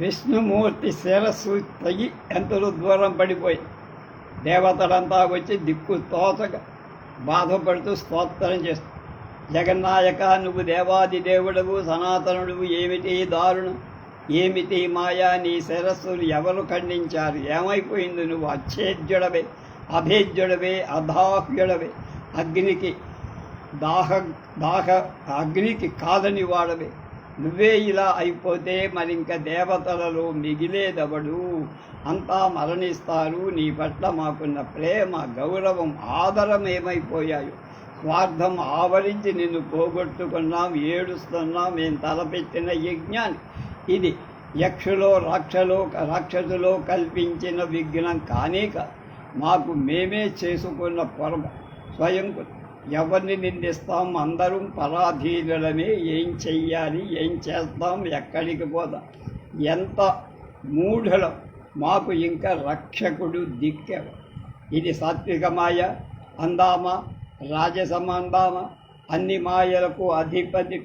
విష్ణుమూర్తి శిరస్సు తగి ఎంతలో దూరం పడిపోయి దేవతలంతా వచ్చి దిక్కు తోచగా బాధపడుతూ స్తోత్రం చేస్తూ, జగన్నాయక, నువ్వు దేవాది దేవుడవు, సనాతనుడు, ఏమిటి దారుణం, ఏమిటి మాయా, నీ శిరస్సులు ఎవరు ఖండించారు, ఏమైపోయింది, నువ్వు అచ్ఛేద్యుడవే, అభేద్యుడవే, అదాహ్యుడవే, అగ్నికి అగ్నికి కాదని వాడవే, నువ్వే ఇలా అయిపోతే మరింక దేవతలలో మిగిలేదవడు, అంతా మరణిస్తారు. నీ పట్ల మాకున్న ప్రేమ, గౌరవం, ఆదరం ఏమైపోయాయో, స్వార్థం ఆవరించి నిన్ను పోగొట్టుకున్నాం, ఏడుస్తున్నాం. మేము తలపెట్టిన యజ్ఞాన్ని ఇది యక్షులో రాక్షసులో కల్పించిన విఘ్నం కానేక, మాకు మేమే చేసుకున్న పొరమ స్వయం. ఎవరిని నిందిస్తాం, అందరం పరాధీనులమే. ఏం చెయ్యాలి, ఏం చేస్తాం, ఎక్కడికి పోదాం, ఎంత మూఢులం, మాకు ఇంకా రక్షకుడు దిక్కెవ. ఇది సాత్విక మాయ అందామా, రాజసమందామా, అన్ని మాయలకు అధిపతి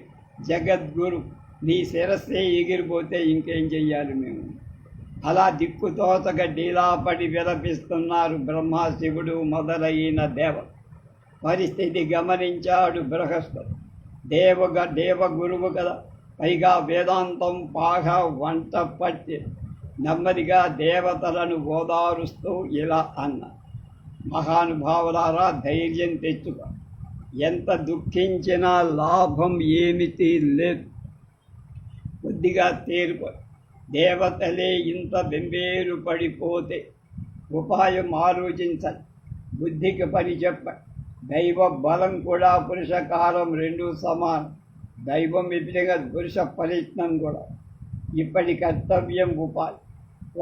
జగద్గురు, నీ శిరస్సే ఎగిరిపోతే ఇంకేం చెయ్యాలి మేము. అలా దిక్కుతోచగా డీలాపడి విలపిస్తున్నారు బ్రహ్మ, శివుడు మొదలైన దేవ. పరిస్థితి గమనించాడు బృహస్పతి. దేవగురువు కదా, పైగా వేదాంతం బాగా వంట పట్టి నెమ్మదిగా దేవతలను ఓదారుస్తూ ఇలా అన్న, మహానుభావులారా, ధైర్యం తెచ్చుకో, ఎంత దుఃఖించినా లాభం ఏమిటి లేదు, కొద్దిగా తేరుకో. దేవతలే ఇంత బెంబేరు పడిపోతే ఉపాయం ఆలోచించాలి, బుద్ధికి పని చెప్పండి. దైవ బలం కూడా పురుషకారం రెండూ సమానం. దైవం విధంగా పురుష ప్రయత్నం కూడా. ఇప్పటి కర్తవ్యం ఉపాయం.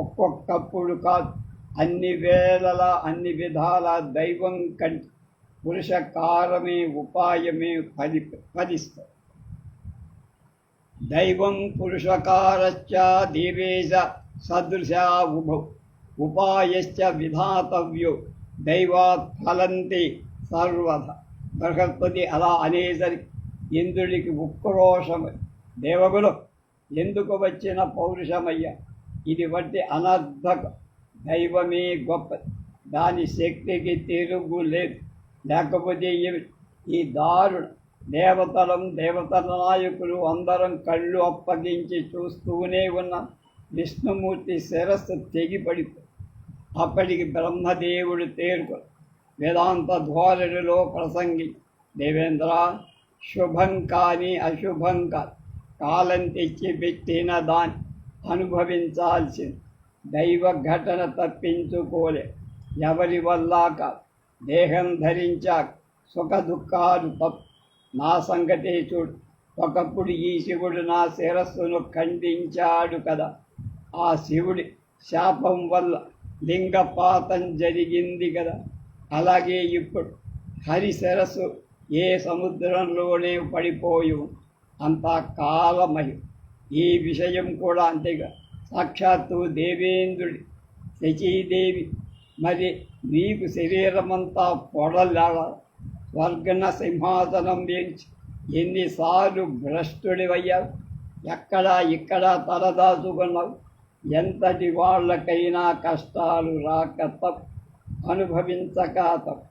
ఒక్కొక్కప్పుడు కాదు, అన్ని వేళలా అన్ని విధాల దైవం కంటే పురుషకారమే ఉపాయమే ఫలిస్తుంది. దైవం పురుషకారశ్చ దేవేశ సదృశా ఉభౌ ఉపాయశ్చ విధాతవ్యో దైవాత్ ఫలంతి సర్వద. బృహస్పతి అలా అనేసరికి ఇంద్రుడికి ఉక్రోషమై, దేవగులు ఎందుకు వచ్చిన పౌరుషమయ్యా, ఇది వంటి అనర్థక, దైవమే గొప్పది, దాని శక్తికి తిరుగు లేదు. లేకపోతే ఈ దారుణ దేవతల నాయకులు అందరం కళ్ళు అప్పగించి చూస్తూనే ఉన్నాం. విష్ణుమూర్తి శిరస్సు తెగిపడిపో. అప్పటికి బ్రహ్మదేవుడు తేరుకొని వేదాంత ధోరణిలో ప్రసంగి, దేవేంద్ర, శుభం కానీ అశుభం కాదు, కాలం తెచ్చి పెట్టిన దాన్ని అనుభవించాల్సింది. దైవ ఘటన తప్పించుకోలే, ఎవరి వల్ల కాదు. దేహం ధరించాక సుఖ దుఃఖాలు తప్పు. నా సంగతే చూడు, ఒకప్పుడు ఈ శివుడు నా శిరస్సును ఖండించాడు కదా, ఆ శివుడి శాపం వల్ల లింగపాతం జరిగింది కదా. అలాగే ఇప్పుడు హరి శిరస్సు ఏ సముద్రంలోనే పడిపోయి అంతా కాలమహి. ఈ విషయం కూడా అంతేగా. సాక్షాత్తు దేవేంద్రుడి శచీదేవి, మరి నీకు శరీరమంతా పొడలాడ, స్వర్గణ సింహాసనం వేయించి ఎన్నిసార్లు భ్రష్టుడివయ్యావు, ఇక్కడ తలదాచుకున్నావు. ఎంతటి వాళ్ళకైనా కష్టాలు రాక తప్పు, అనుభవించక తప్పు,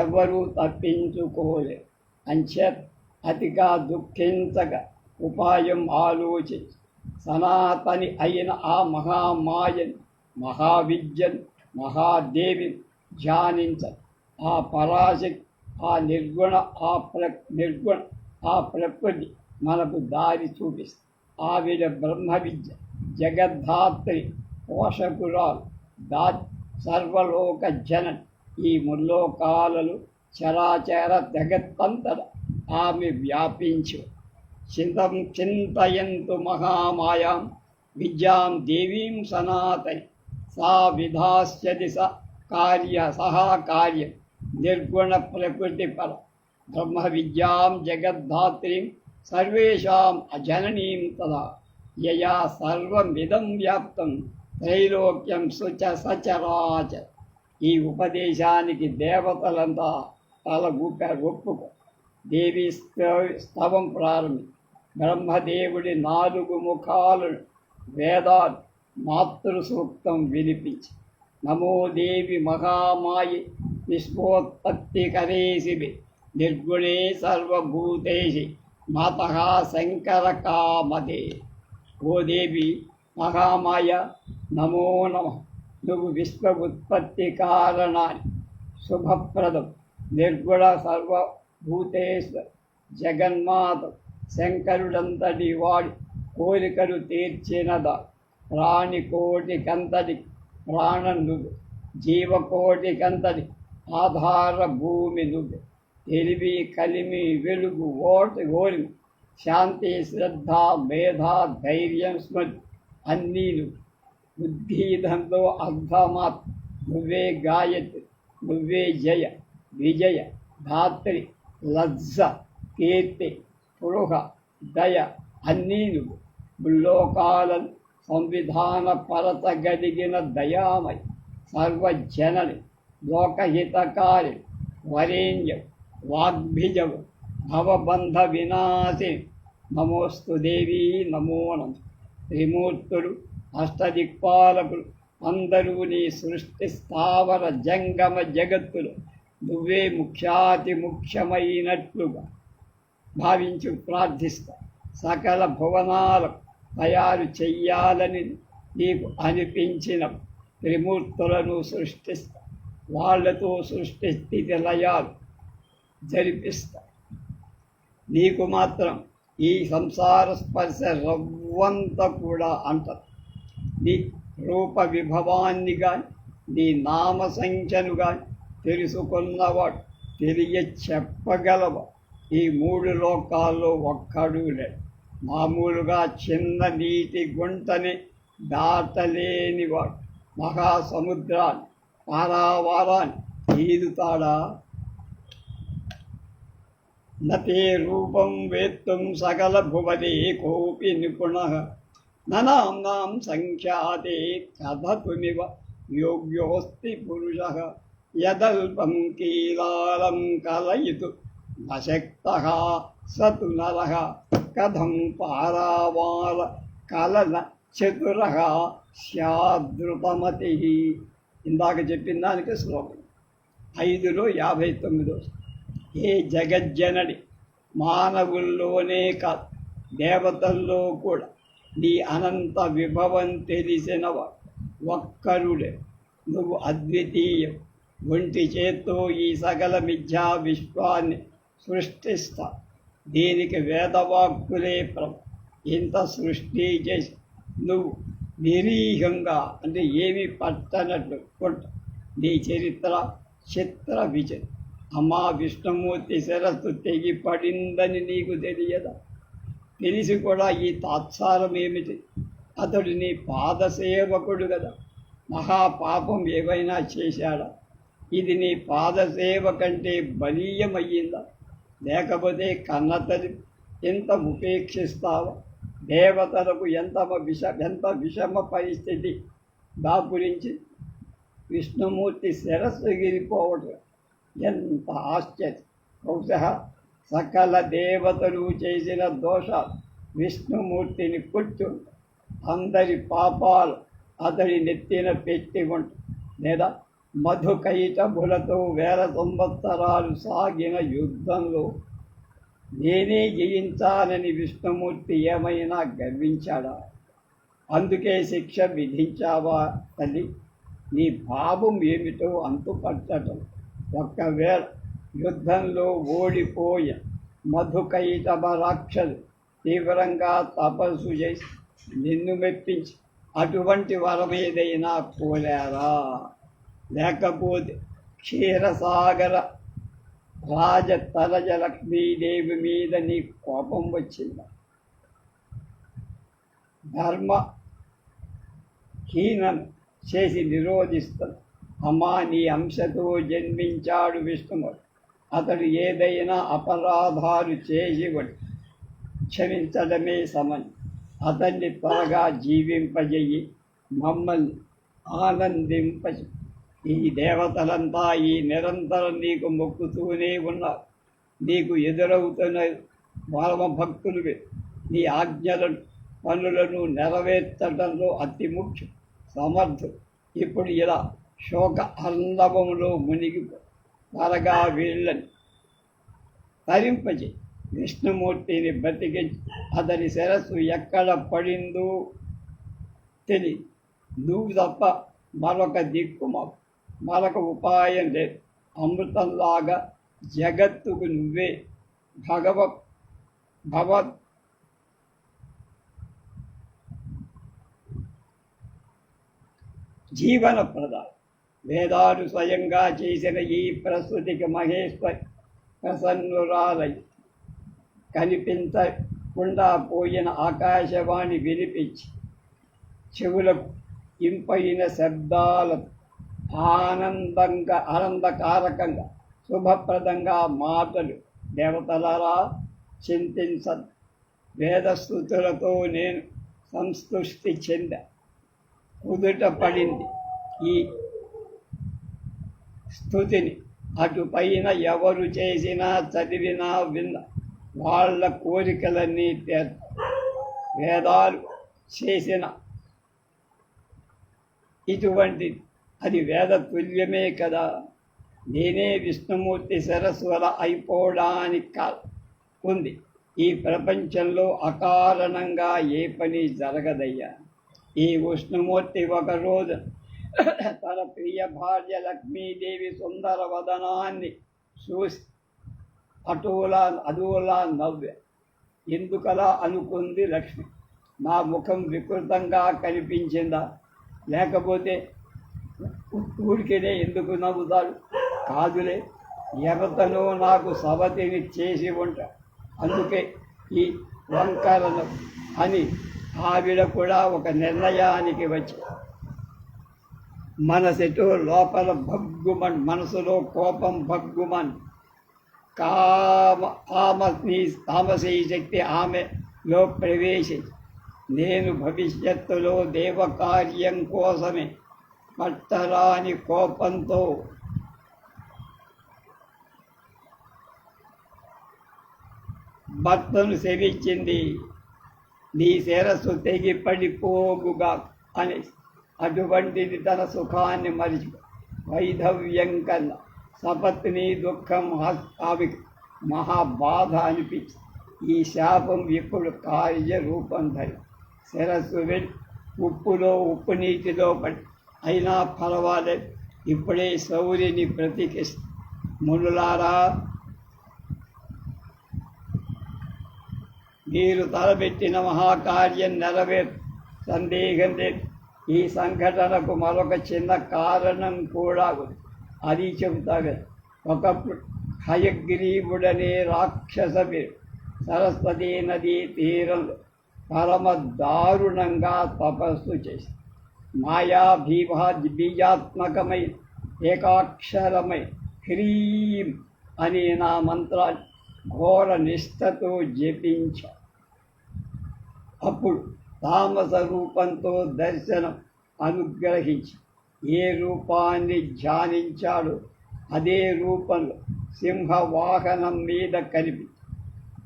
ఎవ్వరూ తప్పించుకోలేరు. అంచేత అతిగా దుఃఖించక ఉపాయం ఆలోచించి సనాతని అయిన ఆ మహామాయని, మహావిద్యను, మహాదేవిని ధ్యానించ. ఆ పరాశక్తి, ఆ నిర్గుణ ఆ ప్రకృతి మనకు దారి చూపిస్తుంది. ఆవిడ బ్రహ్మ విద్య, జగద్ధాత్రి, పోషకురాలు, సర్వలోక జనన్. ఈ ముల్లోకాలలో చరాచర జగత్తంతట ఆమె వ్యాపించు. చింతయంతు మహామాయాం విద్యాం దేవీం సనాతని, సా విధాస్యతి సహాకార్యం నిర్గుణ ప్రకృతి పర. బ్రహ్మ విద్యాం జగద్ధాత్రీం సర్వేషాం అజననీం తదా, యయా సర్వమిదం వ్యాప్తం త్రైలోక్యం సచరాచర. ఈ ఉపదేశానికి దేవతలంతా తల ఒప్పుకో. దేవి స్తవం ప్రారంభి. బ్రహ్మదేవుడి 4 ముఖాలను వేదాలు మాతృ సూక్తం వినిపించి నమో దేవి మహామాయి విశ్వోత్పత్తి కరేసివి నిర్గుణే సర్వభూతేషి మాతః శంకర కామదే. ఓ దేవి మహామాయ నమో నమః. నువ్వు విశ్వ ఉత్పత్తి కారణాన్ని శుభప్రదం నిర్గుణ సర్వభూతేశ్వర జగన్మాత శంకరుడంతటి వాడి కోరికలు తీర్చినదా. ప్రాణికోటికంతటి ప్రాణం నువ్వు, జీవకోటికంతటి ఆధార భూమి నువ్వు. తెలివి కలిమి వెలుగు ఓరిమి శాంతి శ్రద్ధ మేధ ధైర్యం స్మృతి అన్నీ నువ్వు. బుద్ధిదంతో అర్ధమాత్ నువ్వే గాయత్రి, నువ్వే జయ విజయ ధాత్రి లజ్జ కీర్తి పురుహ దయ అన్నీ నువ్వు. ముల్లోకాలను సంవిధాన పరతగలిగిన దయామయ సర్వజనని లోకహితకారి వరేణ్యం వాగ్భిజవు భవబంధ వినాశి నమోస్తు దేవీ నమో నమః. త్రిమూర్తులు అష్టదిక్పాలకులు అందరూ నీ సృష్టి స్థావర జంగమ జగత్తులు నువ్వే ముఖ్యాతి ముఖ్యమైనట్లుగా భావించి ప్రార్థిస్తా. సకల భువనాలకు తయారు చెయ్యాలని నీకు అనిపించిన త్రిమూర్తులను సృష్టిస్తా. వాళ్లతో సృష్టి స్థితి లయాలు జరిపిస్తా. నీకు మాత్రం ఈ సంసార స్పర్శ రవ్వంత కూడా అంటదు. నీ రూప విభవాన్ని కానీ నీ నామ సంఖ్యను కానీ తెలుసుకున్నవాడు తెలియ చెప్పగలవా. ఈ మూడు లోకాల్లో ఒక్కడూ లేడు. మామూలుగా చిన్న నీటి గుంటని దాటలేనివాడు మహాసముద్రాన్ని పారావారాన్ని ఈదుతాడా. నతే రూపం వేత్తుం సకల భువనే కోపి నిపుణః ననాంనాం సంఖ్యాతే కథతుమివ యోగ్యోస్తి పురుషః యదల్పం కీలాలం కలయితు నశక్తః సతు నరః కథం పారావార కలన చతురః స్యాదృతమతిః. ఇందాక చెప్పిన దానికి శ్లోకం 5లో 59. ఏ జగజ్జనని మానవుల్లోనే కాదు దేవతల్లో కూడా నీ అనంత విభవం తెలిసినవా ఒక్కరుడే. నువ్వు అద్వితీయం. ఒంటి చేత్తో ఈ సకల మిథ్యా విశ్వాన్ని సృష్టిస్తా. దీనికి వేదవాక్కులే ఇంత సృష్టి చేసి నువ్వు నిరీహంగా అంటే ఏమీ పట్టనట్లు కొంట. నీ చరిత్ర చిత్ర విజయ్. అమ్మా విష్ణుమూర్తి శిరస్సు తెగి పడిందని నీకు తెలియదా. తెలిసి కూడా ఈ తాత్సారం ఏమిటి. అతడు నీ పాదసేవకుడు కదా. మహాపాపం ఏవైనా చేశాడా. ఇది నీ పాదసేవ కంటే బలీయమయ్యిందా. లేకపోతే కన్నతని ఎంత ఉపేక్షిస్తావా. దేవతలకు ఎంత విషమ పరిస్థితి దాపురించి విష్ణుమూర్తి శిరస్సు ఎగిరిపోవటం ఎంత ఆశ్చర్యం. బహుశः సకల దేవతలు చేసిన దోషాలు విష్ణుమూర్తిని కుట్టుంట. అందరి పాపాలు అతడి నెత్తిన పెట్టి ఉంట. లేదా మధుకైటభులతో 1000 సంవత్సరాలు సాగిన యుద్ధంలో నేనే జయించాలని విష్ణుమూర్తి ఏమైనా గర్వించాడా. అందుకే శిక్ష విధించావా తల్లి. నీ భావం ఏమిటో అంతుపట్టడం. ఒక్కవేళ యుద్ధంలో ఓడిపోయి మధుకైటభ రాక్షసు తీవ్రంగా తపస్సు చేసి నిన్ను మెప్పించి అటువంటి వరం ఏదైనా కోరారా. లేకపోతే క్షీరసాగర రాజతరజ లక్ష్మీదేవి మీద నీ కోపం వచ్చిందా. ధర్మహీనం చేసి నిరోధిస్తుంది. అమ్మా నీ అంశతో జన్మించాడు విష్ణువు. అతడు ఏదైనా అపరాధాలు చేసి క్షమించడమే సమన్. అతన్ని త్వరగా జీవింపజేయి, మమ్మల్ని ఆనందింపజే. ఈ దేవతలంతా ఈ నిరంతరం నీకు మొక్కుతూనే ఉన్నారు. నీకు ఎదురవుతున్న పరమ భక్తులు నీ ఆజ్ఞలను పనులను నెరవేర్చడంలో అతి ముఖ్యం సమర్థుడు. ఇప్పుడు ఇలా శోక అర్ణవంలో మునిగి త్వరగా వీళ్ళని తరింపజే. విష్ణుమూర్తిని బ్రతికించి అతని శిరస్సు ఎక్కడ పడిందో తెలియదు. నువ్వు తప్ప మరొక దిక్కు మాకు, మరొక ఉపాయం లేదు. అమృతంలాగా జగత్తుకు నువ్వే భగవత్ జీవన ప్రదానం. వేదాలు స్వయంగా చేసిన ఈ ప్రస్తుతికి మహేశ్వరి ప్రసన్నురాలై కనిపించకుండా పోయిన ఆకాశవాణి వినిపించి చెవులకు ఇంపైన శబ్దాలతో ఆనందకారకంగా శుభప్రదంగా మాటలు దేవతలరా చింతించదు. వేదస్థుతులతో నేను సంస్తుష్టి చెంద కుదుట పడింది ఈ స్థుతిని. అటుపైన ఎవరు చేసినా చదివినా విన్న వాళ్ళ కోరికలన్నీ వేదాలు చేసిన ఇటువంటి అది వేద తుల్యమే కదా. నేనే విష్ణుమూర్తి సరస్వర అయిపోవడానికి ఉంది. ఈ ప్రపంచంలో అకారణంగా ఏ పని జరగదయ్యా. ఈ విష్ణుమూర్తి ఒకరోజు తన ప్రియ భార్య లక్ష్మీదేవి సుందర వదనాన్ని చూసి అదోలా నవ్వే. ఎందుకలా అనుకుంది లక్ష్మి? నా ముఖం వికృతంగా కనిపించిందా? లేకపోతే ఊరికేనే ఎందుకు నవ్వుతాడు? కాదులే, ఎవతనో నాకు సవతిని చేసి ఉంటా, అందుకే ఈ వంకరను అని ఆవిడ కూడా ఒక నిర్ణయానికి వచ్చి మనసెటో లోపల మనసులో కోపం భగ్గుమన్ తామసీ శక్తి ఆమెలో ప్రవేశించి నేను భవిష్యత్తులో దేవకార్యం కోసమే పట్టరాని కోపంతో భర్తను సేవించింది. నీ శిరస్సు తెగి పడిపోగుగా అని అటువంటిది తన సుఖాన్ని మరిచి వైధవ్యం కన్నా సపత్ని దుఃఖం ఆవికి మహాబాధ అనిపించి ఈ శాపం ఇప్పుడు కార్యరూపం ధరి శిరస్సు వెళ్ళి ఉప్పు నీటిలో పడి అయినా పర్వాలేదు, ఇప్పుడే శౌర్యని బ్రతికిస్తా. మునులారా, మీరు తలబెట్టిన మహాకార్యం నెరవేరు, సందేహం లేదు. ఈ సంఘటనకు మరొక చిన్న కారణం కూడా ఉంది, అది చెబుతాగా. ఒకప్పుడు హయగ్రీవుడనే రాక్షస వీరుడు సరస్వతీ నదీ తీరంలో పరమ దారుణంగా తపస్సు చేసి మాయా బీజాత్మకమై ఏకాక్షరమై హ్రీం అనే నా మంత్రాన్ని ఘోర నిష్ఠతో జపించా. అప్పుడు తామస రూపంతో దర్శనం అనుగ్రహించి ఏ రూపాన్ని ధ్యానించాడో అదే రూపంలో సింహవాహనం మీద కలిపి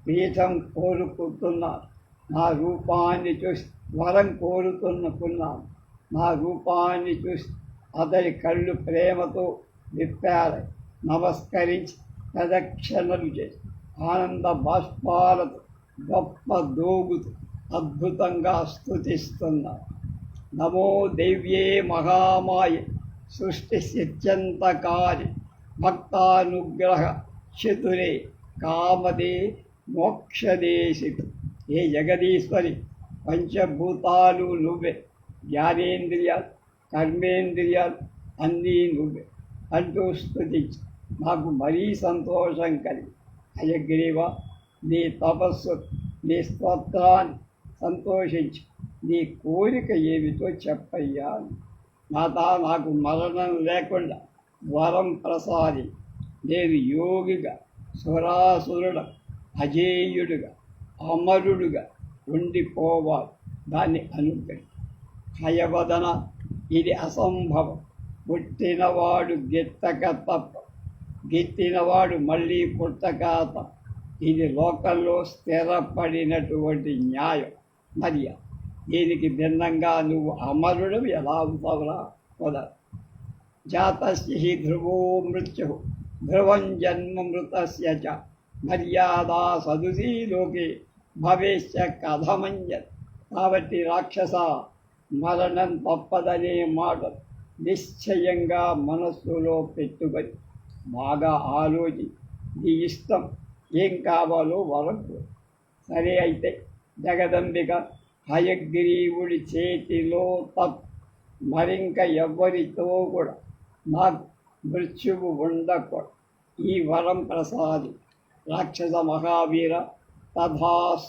పీఠం కోరుకుంటున్నాను. నా రూపాన్ని చూసి వరం కోరుకున్నాను. నా రూపాన్ని చూసి అతడి కళ్ళు ప్రేమతో విప్పారు. నమస్కరించి ప్రదక్షిణలు చేసి ఆనంద బాష్పాలతో గొప్ప దోగుతూ అద్భుతంగా స్తుతిస్తున్నారు. నమో దైవ్యే మహామాయ సృష్టి సిద్ధ్యంతకారి భక్తానుగ్రహ చతురే కామదే మోక్షదేశిత. ఏ జగదీశ్వరి, పంచభూతాలు నువ్వే, జ్ఞానేంద్రియాలు కర్మేంద్రియాలు అన్నీ నువ్వే అంటూ స్తుతించి నాకు మరీ సంతోషం కలిగి హయగ్రీవ, నీ తపస్సు నీ స్తోత్రాన్ని సంతోషించి నీ కోరిక ఏమిటో చెప్పయ్యా. నాకు మరణం లేకుండా వరం ప్రసాది. నేను యోగిగా సురాసురుడ అజేయుడుగా అమరుడుగా ఉండిపోవాలి. దాన్ని అనుగ్రహి. హయవదన, ఇది అసంభవం. పుట్టినవాడు గిత్తక తప్ప, గిత్తినవాడు మళ్ళీ పుట్టక తప్ప. ఇది లోకంలో స్థిరపడినటువంటి న్యాయం. మరి దీనికి భిన్నంగా నువ్వు అమరుడు ఎలా అవుతావురా? మొదలు జాతస్య హి ధ్రువో మృత్యు ధ్రువం జన్మ మృతస్య చ మర్యాదా సదుసీ లోకే భవేశ్చ కథమంజత్. కాబట్టి రాక్షస, మరణం తప్పదనే మాట నిశ్చయంగా మనస్సులో పెట్టుకొని బాగా ఆలోచి నీ ఇష్టం ఏం కావాలో వరకు. సరే అయితే జగదంబిక హయగ్రీవుడి చేతిలో తప్ప మరింక ఎవ్వరితో కూడా నాకు మృత్యువు ఉండకూడదు. ఈ వరం ప్రసాది. రాక్షస మహావీర తథాస్.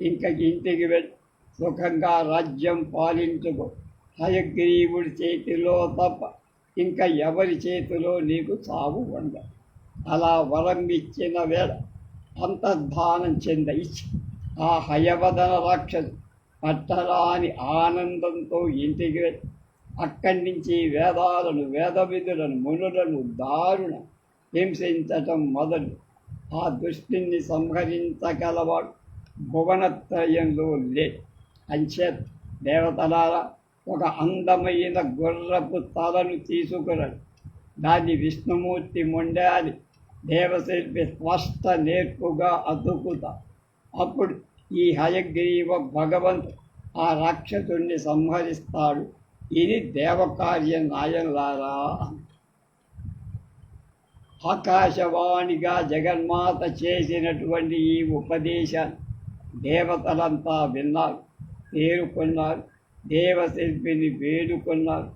ఇంక ఇంటికి వెళ్ళి సుఖంగా రాజ్యం పాలించుకో. హయగ్రీవుడి చేతిలో తప్ప ఇంకా ఎవరి చేతిలో నీకు చావు ఉండదు. అలా వరం ఇచ్చిన వేళ అంతర్ధానం ఇచ్చి ఆ హయవదన రాక్షసు పట్టరాని ఆనందంతో ఇంటికి వెళ్ళి అక్కడి నుంచి వేదాలను, వేదవిధులను, మునులను దారుణ హింసించటం మొదలు. ఆ దుష్టిని సంహరించగలవాడు భువనత్రయంలో లేదు. అంచేత దేవతలారా, ఒక అందమైన గుర్రపు తలను తీసుకురండి. దాన్ని విష్ణుమూర్తి మొండాలి దేవశిల్పి స్పష్ట నేర్పుగా అతుకుతా. అప్పుడు ఈ హయగ్రీవ భగవంతుడు ఆ రాక్షసుణ్ణి సంహరిస్తాడు. ఇది దేవకార్య నాయనలారా. ఆకాశవాణిగా జగన్మాత చేసినటువంటి ఈ ఉపదేశాన్ని దేవతలంతా విన్నారు, తేరుకున్నారు. దేవశిల్పిని వేడుకున్నారు.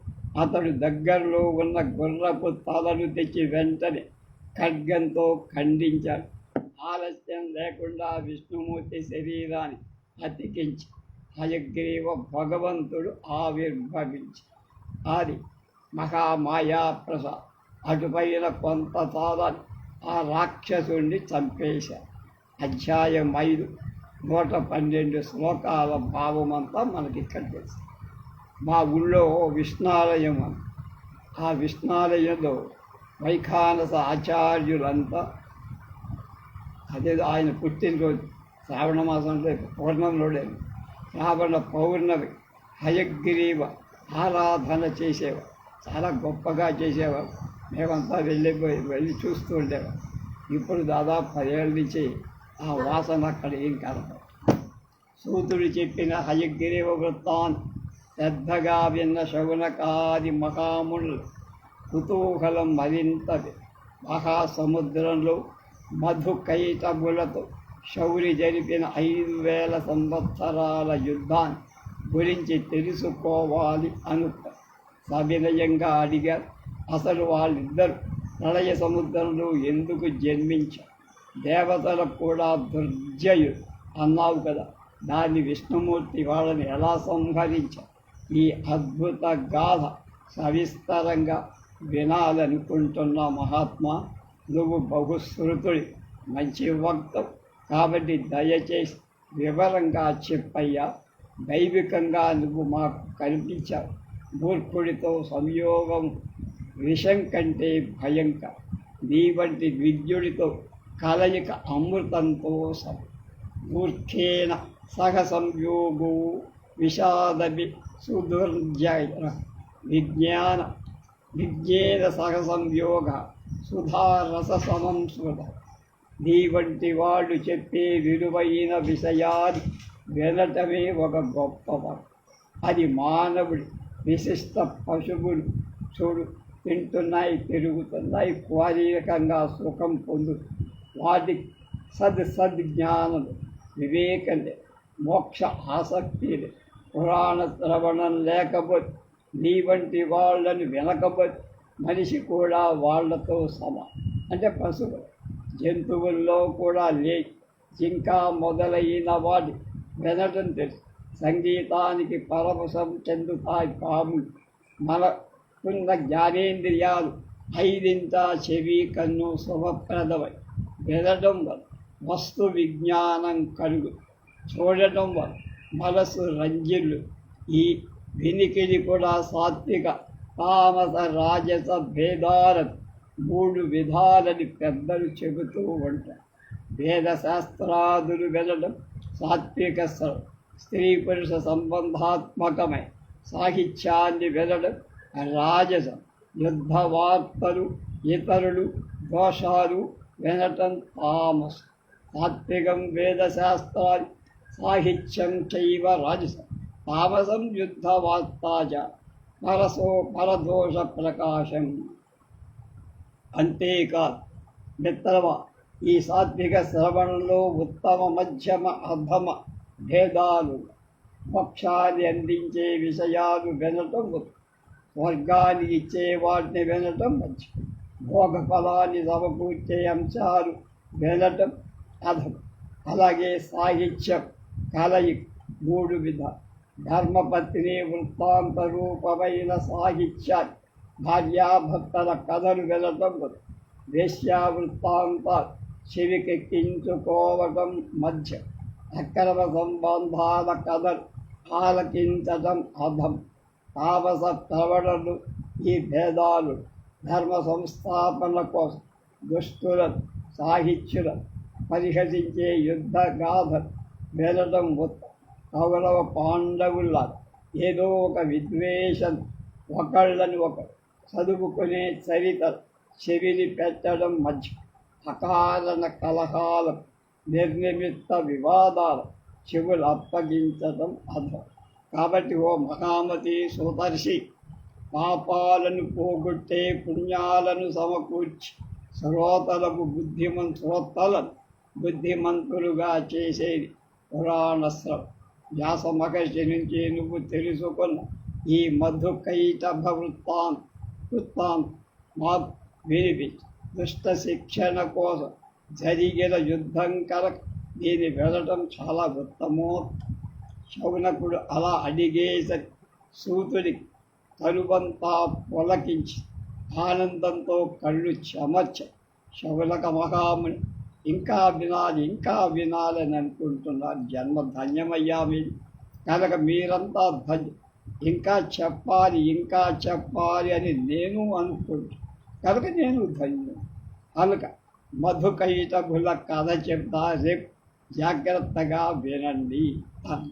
అతడు దగ్గరలో ఉన్న గుర్రపు తలను తెచ్చి వెంటనే ఖడ్గంతో ఖండించాడు. ఆలస్యం లేకుండా విష్ణుమూర్తి శరీరాన్ని అతికించి హయగ్రీవ భగవంతుడు ఆవిర్భవించి అది మహామాయా ప్రసాద్ అటుపైన కొంత తాదాన్ని ఆ రాక్షసుడిని చంపేశారు. అధ్యాయం 5 112 శ్లోకాల భావమంతా మనకి ఇక్కడ తెలుసు. మా ఊళ్ళో విష్ణాలయం అని, ఆ విష్ణాలయంలో వైఖానస ఆచార్యులంతా అదే ఆయన పుట్టినరోజు శ్రావణ మాసంలో పౌర్ణమిలోనే శ్రావణ పౌర్ణమి హయగ్రీవ ఆరాధన చేసేవారు. చాలా గొప్పగా చేసేవారు. మేమంతా వెళ్ళి చూస్తూ ఉండేవారు. ఇప్పుడు దాదాపు 10 ఏళ్ళ నుంచి ఆ వాసన అక్కడ ఏం కలపదు. సూతుడు చెప్పిన హయగ్రీవ వృత్తాన్ని శ్రద్ధగా విన్న శౌనకాది మహామునులు కుతూహలం మరింత. మహాసముద్రంలో మధుకైటములతో శౌరి జరిపిన 5000 సంవత్సరాల యుద్ధాన్ని గురించి తెలుసుకోవాలి అనుకున్నారు. సవినయంగా అడిగారు, అసలు వాళ్ళిద్దరు ప్రళయ సముద్రంలో ఎందుకు జన్మించారు? దేవతలకు కూడా దుర్జయులు అన్నావు కదా, దాన్ని విష్ణుమూర్తి వాళ్ళని ఎలా సంహరించారు? ఈ అద్భుత గాథ సవిస్తరంగా వినాలనుకుంటున్న మహాత్మా, నువ్వు బహుశ్రుతుడి, మంచి వక్తవు కాబట్టి దయచేసి వివరంగా చెప్పయ్యా. దైవికంగా నువ్వు మాకు కనిపించావు. మూర్ఖుడితో సంయోగం విషం కంటే భయంకరం. నీ వంటి విద్యుడితో కలయిక అమృతంతో సమ. మూర్ఖేన సహ సంయోగో విషాదవి సుదుర్జయ విజ్ఞేన సహ సంయోగ సుధారస సమం స్మృత. నీ వంటి వాళ్ళు చెప్పే విలువైన విషయాన్ని వినటమే ఒక గొప్ప వరం. అది మానవుడి విశిష్ట. పశువులు చూడు, తింటున్నాయి, తిరుగుతున్నాయి, శారీరకంగా సుఖం పొందు. వాటి సద్జ్ఞానం, వివేకం లేదు, మోక్ష ఆసక్తి లేదు. పురాణ శ్రవణం లేకపోతే, నీ వంటి వాళ్ళని వినకపోతే మనిషి కూడా వాళ్లతో అంటే పశువులు. జంతువుల్లో కూడా లేదు. జింక మొదలైన వాటి వినటం తెలుసు. సంగీతానికి పరవశం చెందుతాయి పాములు. మనకున్న జ్ఞానేంద్రియాలు 5 చెవి, కన్ను శుభప్రదమై వినడం వల్ల వస్తు విజ్ఞానం కలుగు. చూడటం వల్ల మనసు రంజిల్లు. ఈ వినికిడి కూడా సాత్విక తామస రాజస భేదాలను 3 విధాలని పెద్దలు చెబుతూ ఉంటారు. వేదశాస్త్రాదులు వినడం సాత్విక శ్రవణం, స్త్రీ పురుష సంబంధాత్మకమై సాహిత్యాన్ని వినడం రాజసం. యుద్ధ వార్తలు, ఇతరులు దోషాలు వినటం తామసం. సాత్వికం వేదశాస్త్రాలు, సాహిత్యం చైవ రాజసం. తామసం యుద్ధ వార్తాచ పరదోష ప్రకాశం. అంతేకాదు మిత్రమా, ఈ సాత్విక శ్రవణంలో ఉత్తమ మధ్యమ అధమ భేదాలు, మోక్షాన్ని అందించే విషయాలు వినటం ఉత్తమం. స్వర్గాన్ని ఇచ్చే వాటిని వినటం మంచిది. భోగ ఫలాన్ని సమకూర్చే అంశాలు వినటం అధం. అలాగే సాహిత్యం, కలయిక మూడు విధాలు. ధర్మపత్ని వృత్తాంత రూపమైన సాహిత్యాన్ని, భార్యాభర్తల కథలు వినటం ఉత్తమం. వేశ్యావృత్తాంతాలు చెవికెక్కించుకోవటం మధ్యం. అక్రమ సంబంధాల కథలు ఆలకించటం అధం. తామస ప్రవణలు ఈ భేదాలు ధర్మ సంస్థాపన కోసం దుష్టులను, సాహిత్యులను పరిహసించే యుద్ధ గాథలు వినటం ఉత్తమం. కౌరవ పాండవుల్లా ఏదో ఒక విద్వేషం, ఒకళ్ళని ఒకరు చదువుకునే చరిత్ర చెవిని పెట్టడం మధ్య. అకారణ కలహాలు, నిర్నిమిత్త వివాదాలు చెవులు అప్పగించడం అధం. కాబట్టి ఓ మహామతి సుదర్శి, పాపాలను పోగొట్టే పుణ్యాలను సమకూర్చి శ్రోతలను బుద్ధిమంతులుగా చేసేది పురాణ శ్రవం. వ్యాస మహర్షి నుంచి నువ్వు తెలుసుకున్న ఈ మధుకైటభ వృత్తాంతం మాకు వినిపించు. దుష్ట శిక్షణ కోసం జరిగిన యుద్ధం కనుక దీన్ని వెళ్ళటం చాలా ఉత్తమోత్తమం. శౌనకుడు అలా అడిగేసరి సూతుడికి కనుబంతా పొలకించి ఆనందంతో కళ్ళు చెమర్చ. శౌనక మహాముని ఇంకా వినాలని అనుకుంటున్నారు. జన్మ ధన్యమయ్యా మీరు, కనుక మీరంతా ధన్యం. ఇంకా చెప్పాలి అని నేను అనుకుంటున్నాను, కనుక నేను ధన్యం. కనుక మధుకైటభుల కథ చెప్తా, రేపు జాగ్రత్తగా వినండి అన్న.